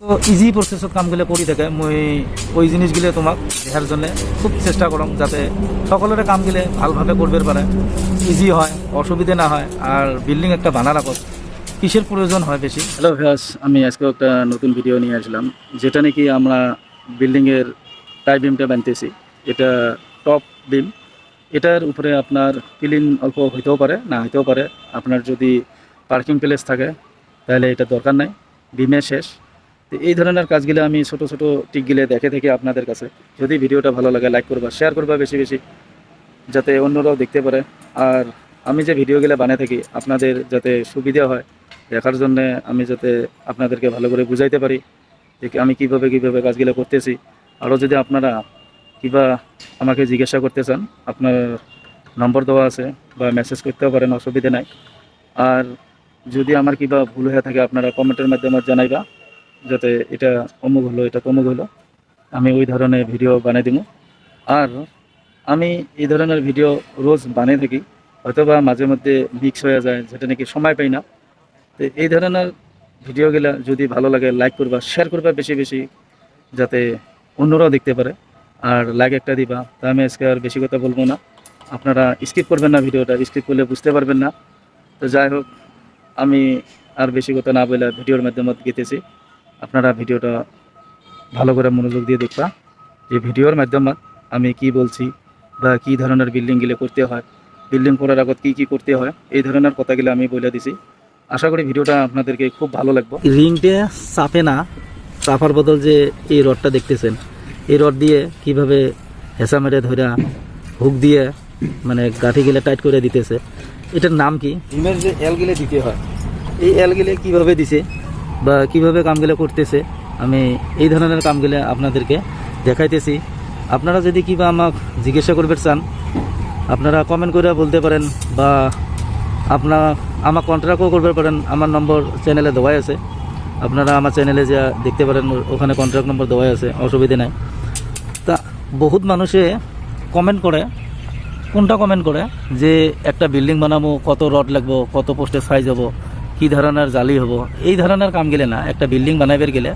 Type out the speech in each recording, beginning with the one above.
তো ইজি প্রসেসত কামগুলো কৰি থাকে মই ওই জিনিসগুলো তোমাক দেখার জন্য খুব চেষ্টা করম যাতে সকলের কামগুলো ভালোভাবে করবে পারে, ইজি হয়, অসুবিধে না হয়। আর বিল্ডিং একটা বানার আগত কিসের প্রয়োজন হয় বেশি। হ্যালো ভিউয়ার্স, আমি আজকে একটা নতুন ভিডিও নিয়ে আসলাম, যেটা নাকি আমরা বিল্ডিংয়ের টাই বিমটা বানতেছি। এটা টপ বিম, এটার উপরে আপনার ক্লিন অল্প হইতেও পারে, না হইতেও পারে। আপনার যদি পার্কিং প্লেস থাকে তাহলে এটা দরকার নাই, বিমে শেষ। তো এই ধরনের কাজগুলো আমি ছোট ছোট টিকগুলো দেখে থাকি আপনাদের কাছে। যদি ভিডিওটা ভালো লাগে লাইক করবা, শেয়ার করবা বেশি বেশি, যাতে অন্যরাও দেখতে পারে। আর আমি যে ভিডিওগুলো বানিয়ে থাকি আপনাদের যাতে সুবিধা হয় দেখার জন্য, আমি যাতে আপনাদেরকে ভালো করে বুঝাইতে পারি যে আমি কীভাবে কাজগুলো করতেছি। আরও যদি আপনারা কিবা আমাকে জিজ্ঞাসা করতে চান, আপনার নম্বর দেওয়া আছে বা মেসেজ করতেও পারেন, অসুবিধা নাই। আর যদি আমার কিবা ভুল হয়ে থাকে আপনারা কমেন্টের মাধ্যমে জানাইবা, যাতে এটা অমুক হলো, এটা তমুক হলো, আমি ওই ধরনের ভিডিও বানিয়ে দিব। আর আমি এই ধরনের ভিডিও রোজ বানিয়ে থাকি, হয়তোবা মাঝে মধ্যে মিক্স হয়ে যায়, যেটা নাকি সময় পাই না। তো এই ধরনের ভিডিওগুলো যদি ভালো লাগে লাইক করবা, শেয়ার করবা বেশি বেশি, যাতে অন্যরাও দেখতে পারে। আর লাইক একটা দিবা। তা আমি আজকে আর বেশি কথা বলবো না, আপনারা স্কিপ করবেন না, ভিডিওটা স্কিপ করলে বুঝতে পারবেন না। তো যাই হোক, আমি আর বেশি কথা না বলে ভিডিওর মাধ্যমে গেতেছি। আপনারা ভিডিওটা ভালো করে মনোযোগ দিয়ে দেখবা, যে ভিডিওর মাধ্যমে আমি কি বলছি বা কী ধরনের বিল্ডিংগুলো করতে হয়, বিল্ডিং করার আগত কি করতে হয়, এই ধরনের কথাগুলো আমি বলে দিছি। আশা করি ভিডিওটা আপনাদেরকে খুব ভালো লাগবে। রিংটা চাপে না, চাপার বদল যে এই রডটা দেখতেছেন, এই রড দিয়ে কিভাবে হেঁচা মেরে ধরা হুক দিয়ে মানে গাঁঠিগুলো টাইট করে দিতেছে। এটার নাম কি, রিমের যে এলগুলো দিতে হয়, এই এলগুলো কিভাবে দিছে বা কিভাবে কামগুলো করতেছে, আমি এই ধরনের কামগুলো আপনাদেরকে দেখাইতেছি। আপনারা যদি কিবা আমাকে জিজ্ঞাসা করবে চান, আপনারা কমেন্ট করে বলতে পারেন, বা আপনারা আমার কন্ট্যাক্টও করতে পারেন। আমার নম্বর চ্যানেলে দেওয়াই আছে, আপনারা আমার চ্যানেলে যা দেখতে পারেন, ওখানে কন্ট্যাক্ট নম্বর দেওয়াই আছে, অসুবিধা নাই। তা বহুত মানুষে কমেন্ট করে, কোনটা কমেন্ট করে যে একটা বিল্ডিং বানাবো, কত রড লাগবো, কত পোস্টের সাইজ হবো, কী ধরনের জালি হবো, এই ধরনের কাম গেলে না। একটা বিল্ডিং বানাইবার গেলে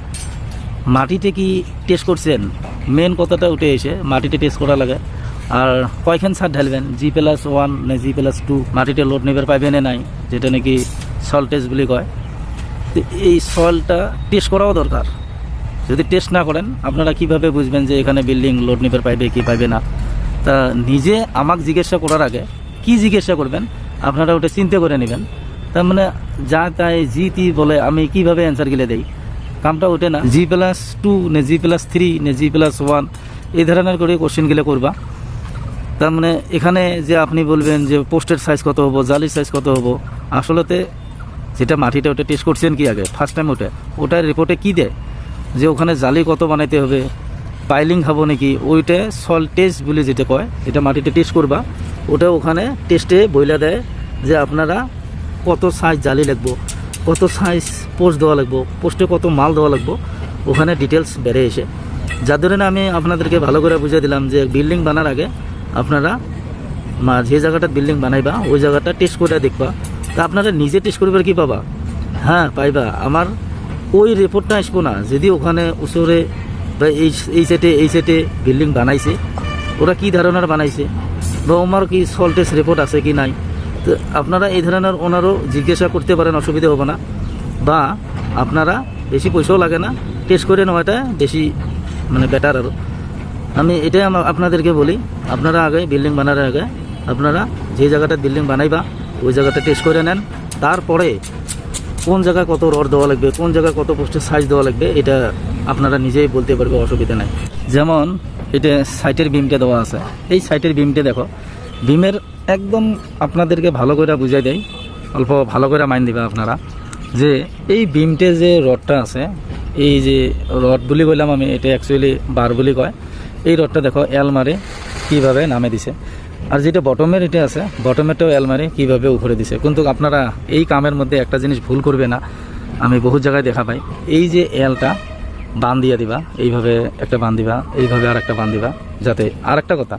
মাটিতে কি টেস্ট করছেন, মেন কথাটা উঠে এসে মাটিতে টেস্ট করা লাগে। আর কয়খান সার ঢালবেন, G+1 না G+2, মাটিতে লোড নেবার পাইবে না নাই, যেটা নাকি সল টেস্ট বলে কয়। তো এই সলটা টেস্ট করাও দরকার। যদি টেস্ট না করেন আপনারা কিভাবে বুঝবেন যে এখানে বিল্ডিং লোড নেবার পাইবে কি পাইবে না। তা নিজে আমাকে জিজ্ঞাসা করার আগে কি জিজ্ঞাসা করবেন আপনারা ওটা চিন্তা করে নেবেন। তার মানে যা তাই জি বলে আমি কিভাবে অ্যান্সার গেলে দেই, কামটা ওঠে না। G+2 না G+3 না G+1 এই ধরনের করে কোশ্চেনগুলো করবা। তার মানে এখানে যে আপনি বলবেন যে পোস্টের সাইজ কত হবো, জালির সাইজ কত হবো, আসলেতে যেটা মাটিটা ওটা টেস্ট করছেন কি আগে ফার্স্ট টাইম, ওটার রিপোর্টে কি দেয় যে ওখানে জালি কত বানাইতে হবে, পাইলিং খাবো নাকি, ওইটা সল টেস্ট বলে যেটা কয়, এটা মাটিতে টেস্ট করবা। ওটা ওখানে টেস্টে বইলা দেয় যে আপনারা কত সাইজ জালি লাগবো, কত সাইজ পোস্ট দেওয়া লাগবো, পোস্টে কত মাল দেওয়া লাগবো, ওখানে ডিটেলস বেড়ে এসে। যার ধরে আমি আপনাদেরকে ভালো করে বুঝিয়ে দিলাম যে বিল্ডিং বানার আগে আপনারা যে জায়গাটা বিল্ডিং বানাইবা ওই জায়গাটা টেস্ট করে দেখবা। তা আপনারা নিজে টেস্ট করবার কি পাবা, হ্যাঁ পাইবা। আমার ওই রিপোর্টটা আসবো না যদি ওখানে উসরে বা এই সেটে বিল্ডিং বানাইছে, ওরা কি ধরনের বানাইছে, বা আমার কি সল টেস্ট রিপোর্ট আছে কি নাই। তো আপনারা এই ধরনের ওনারও জিজ্ঞাসা করতে পারেন, অসুবিধা হবে না। বা আপনারা বেশি পয়সাও লাগে না, টেস্ট করে নেওয়াটা বেশি মানে বেটার। আরও আমি এটাই আপনাদেরকে বলি, আপনারা আগে বিল্ডিং বানার আগে আপনারা যে জায়গাটা বিল্ডিং বানাইবা ওই জায়গাটা টেস্ট করে নেন। তারপরে কোন জায়গায় কত রড দেওয়া লাগবে, কোন জায়গায় কত পোস্টের সাইজ দেওয়া লাগবে, এটা আপনারা নিজেই বলতে পারবে, অসুবিধা নাই। যেমন এটা সাইটের বিমটা দেওয়া আছে, এই সাইটের বিমটা দেখো, বিমের একদম আপনাদেরকে ভালো করে বুঝাই দেয়, অল্প ভালো করে মাইন দিবা আপনারা যে এই বিমটে যে রডটা আছে, এই যে রড বলি বললাম আমি, এটা অ্যাকচুয়ালি বার বলি কয়। এই রডটা দেখো এল মারে কীভাবে নামে দিছে, আর যেটা বটমের এটা আছে বটমেরটাও এল মারে কীভাবে উপরে দিছে। কিন্তু আপনারা এই কামের মধ্যে একটা জিনিস ভুল করবে না, আমি বহু জায়গায় দেখা পাই, এই যে এলটা বান দিয়ে দিবা, এইভাবে একটা বান দিবা, এইভাবে আর একটা বান দিবা। যাতে আর একটা কথা,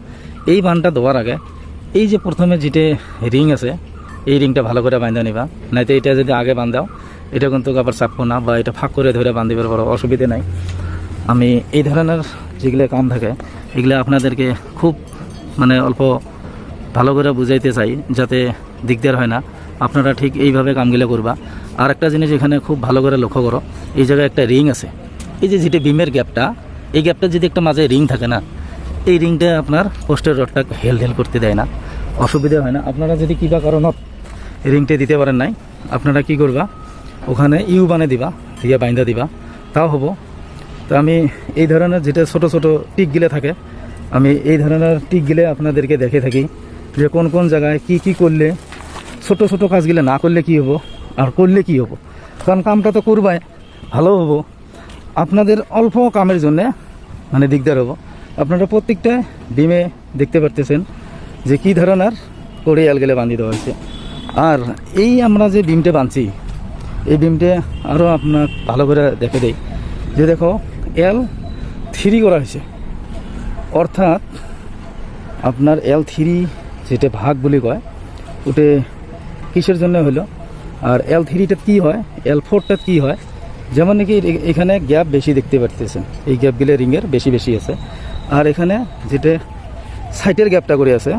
এই বানটা দেওয়ার আগে এই যে প্রথমে যেটা রিং আছে এই রিংটা ভালো করে বাঁধা নিবা, নাইতো এটা যদি আগে বাঁধাও এটা কিন্তু আবার চাপবো না বা এটা ফাঁক করে ধরে বান্ধিবার পর অসুবিধে নাই। আমি এই ধরনের যেগুলো কাম থাকে এগুলো আপনাদেরকে খুব মানে অল্প ভালো করে বুঝাইতে চাই, যাতে দিকদার হয় না। আপনারা ঠিক এইভাবে কামগুলো করবা। আর একটা জিনিস এখানে খুব ভালো করে লক্ষ্য করো, এই জায়গায় একটা রিং আছে, এই যে যেটা বিমের গ্যাপটা, এই গ্যাপটা যদি একটা মাঝে রিং থাকে না, এই রিংটা আপনার পোস্টের রডটা হেল করতে দেয় না, অসুবিধা হয় না। আপনারা যদি কিবা কারণত রিংটা দিতে পারেন নাই, আপনারা কি করবা, ওখানে ইউ বানিয়ে দিবা, দিয়ে বাইন্দা দিবা, তাও হবো। তো আমি এই ধরনের যেটা ছোট ছোট টিকগুলো থাকে, আমি এই ধরনের টিকগুলো আপনাদেরকে দেখে থাকি যে কোন কোন জায়গায় কি কি করলে, ছোট ছোট কাজগুলো না করলে কি হবো আর করলে কি হবো। কারণ কামটা তো করবাই, ভালো হবো, আপনাদের অল্প কামের জন্যে মানে দিকদার হবো। আপনারা প্রত্যেকটা বিমে দেখতে পারতেছেন যে কী ধরনের করে এলগেলে বাঁধিয়ে দেওয়া হয়েছে। আর এই আমরা যে বিমটা বাঁধছি, এই বিমটা আরও আপনার ভালো করে দেখে দেই যে দেখো L3 করা হয়েছে, অর্থাৎ আপনার L3 যেটা ভাগ বলে কয়, ওটা কিসের জন্য হলো, আর L3টা কী হয়, L4টা কী হয়। যেমন নাকি এখানে গ্যাপ বেশি দেখতে পারতেছেন, এই গ্যাপগুলো রিংয়ের বেশি বেশি আছে। আর এখানে যেটা সাইটের গ্যাপটা করে আছে,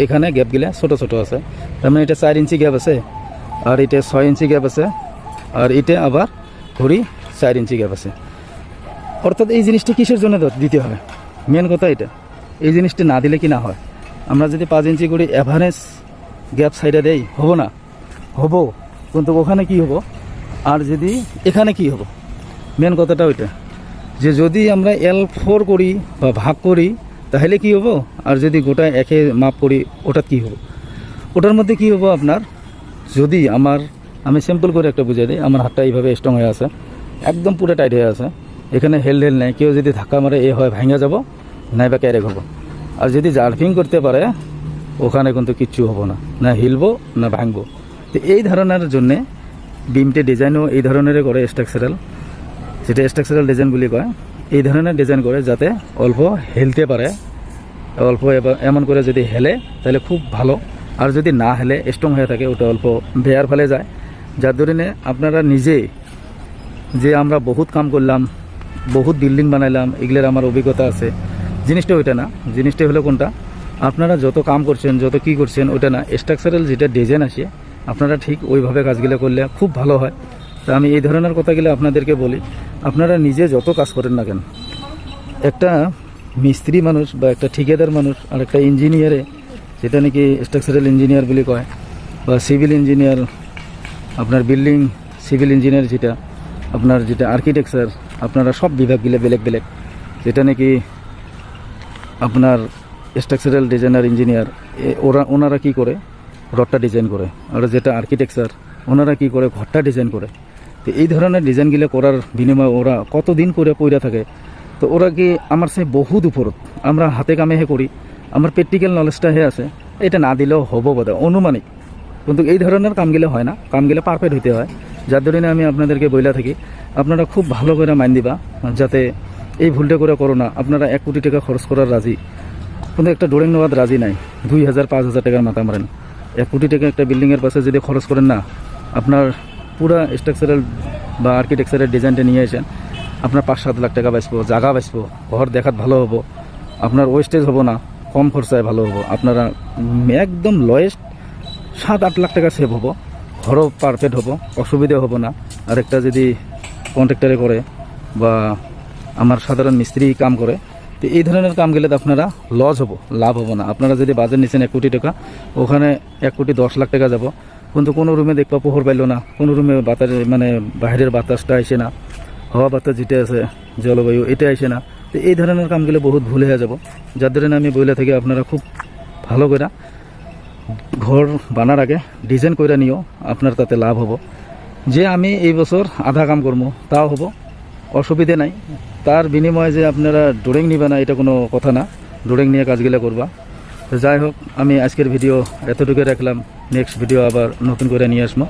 এখানে গ্যাপগুলো ছোট ছোট আছে। তার মানে এটা 4 ইঞ্চি গ্যাপ আছে, আর এটা 6 ইঞ্চি গ্যাপ আছে, আর এটা আবার ঘড়ি 4 ইঞ্চি গ্যাপ আছে। অর্থাৎ এই জিনিসটা কিসের জন্য দিতে হবে, মেন কথা এটা। এই জিনিসটা না দিলে কি না হয়, আমরা যদি 5 ইঞ্চি করে অ্যাভারেজ গ্যাপ সাইডে দেই, হবো না, হবো, কিন্তু ওখানে কি হবো, আর যদি এখানে কি হবো, মেন কথাটা ওইটা যে যদি আমরা L4 করি বা ভাগ করি তাহলে কি হবো, আর যদি গোটা একে মাপ করি ওটা কি হবো, ওটার মধ্যে কি হবো আপনার। যদি আমি সিম্পল করে একটা বুঝিয়ে দিই, আমার হাতটা এইভাবে স্ট্রং হয়ে আছে, একদম পুরো টাইট হয়ে আছে, এখানে হেল নেই, কেউ যদি ধাক্কা মারে এ হয় ভাঙা যাব, নাই বা ক্যারেক হবো। আর যদি জার্ফিং করতে পারে ওখানে কিন্তু কিচ্ছু হবো না, না হিলবো না ভাঙবো। তো এই ধরনের জন্যে বিমটে ডিজাইনও এই ধরনের করে স্ট্রাকচারাল, যেটা স্ট্রাকচারাল ডিজাইন বলি কয়, এই ধরনের ডিজাইন করে যাতে অল্প হেলতে পারে, অল্প এমন করে যদি হেলে তাহলে খুব ভালো। আর যদি না হেলে স্ট্রং হয়ে থাকে, ওটা অল্প বেয়ার ফেলে যায়। যার ধরনে আপনারা নিজে যে আমরা বহুত কাম করলাম, বহুত বিল্ডিং বানাইলাম, এগুলোর আমার অভিজ্ঞতা আছে। জিনিসটা ওইটা না, জিনিসটা হলো কোনটা, আপনারা যত কাম করছেন, যত কি করছেন ওইটা না, স্ট্রাকচারাল যেটা ডিজাইন আসে আপনারা ঠিক ওইভাবে কাজগুলো করলে খুব ভালো হয়। তা আমি এই ধরনের কথাগুলো আপনাদেরকে বলি, আপনারা নিজে যত কাজ করেন না কেন, একটা মিস্ত্রি মানুষ বা একটা ঠিকাদার মানুষ আর একটা ইঞ্জিনিয়ারে, যেটা নাকি স্ট্রাকচারাল ইঞ্জিনিয়ার বলে কয়, বা সিভিল ইঞ্জিনিয়ার, আপনার বিল্ডিং সিভিল ইঞ্জিনিয়ার, যেটা আপনার যেটা আর্কিটেকচার, আপনারা সব বিভাগগুলো বেলেগ বেলেগ, যেটা নাকি আপনার স্ট্রাকচারাল ডিজাইনার ইঞ্জিনিয়ার, ওনারা কি করে রডটা ডিজাইন করে, আর যেটা আর্কিটেকচার ওনারা কি করে ঘরটা ডিজাইন করে। তো এই ধরনের ডিজাইনগুলো করার বিনিময়ে ওরা কতদিন করে পইরা থাকে। তো ওরা কি আমার সে বহুত উপরত, আমরা হাতে কামে করি, আমার প্র্যাকটিক্যাল নলেজটা আছে, এটা না দিলেও হবো বোধ অনুমানিক, কিন্তু এই ধরনের কামগুলো হয় না, কামগুলো পারফেক্ট হইতে হয়। যার ধরনে আমি আপনাদেরকে বইলা থাকি, আপনারা খুব ভালো করে মাইন দিবা, যাতে এই ভুলটা করে করো না। আপনারা 1 কোটি টাকা খরচ করার রাজি, কিন্তু একটা ডোরিং নেওয়ার রাজি নাই, 2000 5000 টাকার মাথা মারেন। 1 কোটি টাকা একটা বিল্ডিংয়ের পাশে যদি খরচ করেন না, আপনার পুরা স্ট্রাকচারাল বা আর্কিটেকচারের ডিজাইনটা নিয়ে আসেন, আপনার 5-7 লাখ টাকা বাঁচবো, জায়গা বাঁচবো, ঘর দেখাত ভালো হবো, আপনার ওয়েস্টেজ হবো না, কম খরচায় ভালো হবো, আপনারা একদম লোয়েস্ট 7-8 লাখ টাকা সেভ হবো, ঘরও পারফেক্ট হবো, অসুবিধা হবো না। আর একটা যদি কন্ট্রাক্টরে করে বা আমার সাধারণ মিস্ত্রি কাম করে, তো এই ধরনের কাম গেলে আপনারা লস হবো, লাভ হবো না। আপনারা যদি বাজেট নিচ্ছেন 1 কোটি টাকা, ওখানে 1 কোটি 10 লাখ টাকা যাব, কিন্তু কোনো রুমে দেখবা পোহর পাইল না, কোনো রুমে বাতাস মানে বাইরের বাতাসটা আসে না, হাওয়া বাতাস যেটা আছে জলবায়ু এটা আসে না। তো এই ধরনের কামগুলো বহুত ভুল হয়ে যাব। যার ধরনে আমি বইলা থেকে আপনারা খুব ভালো করে ঘর বানার আগে ডিজাইন করে নিও, আপনার তাতে লাভ হবো। যে আমি এই বছর আধা কাম করবো তাও হবো, অসুবিধে নাই। তার বিনিময়ে যে আপনারা ড্রয়িং নিবে না এটা কোনো কথা না, ড্রয়িং নিয়ে কাজগুলো করবা। তো যাই হোক, আমি আজকের ভিডিও এতটুকু রাখলাম, নেক্সট ভিডিও আবার নতুন করে নিয়ে আসবো।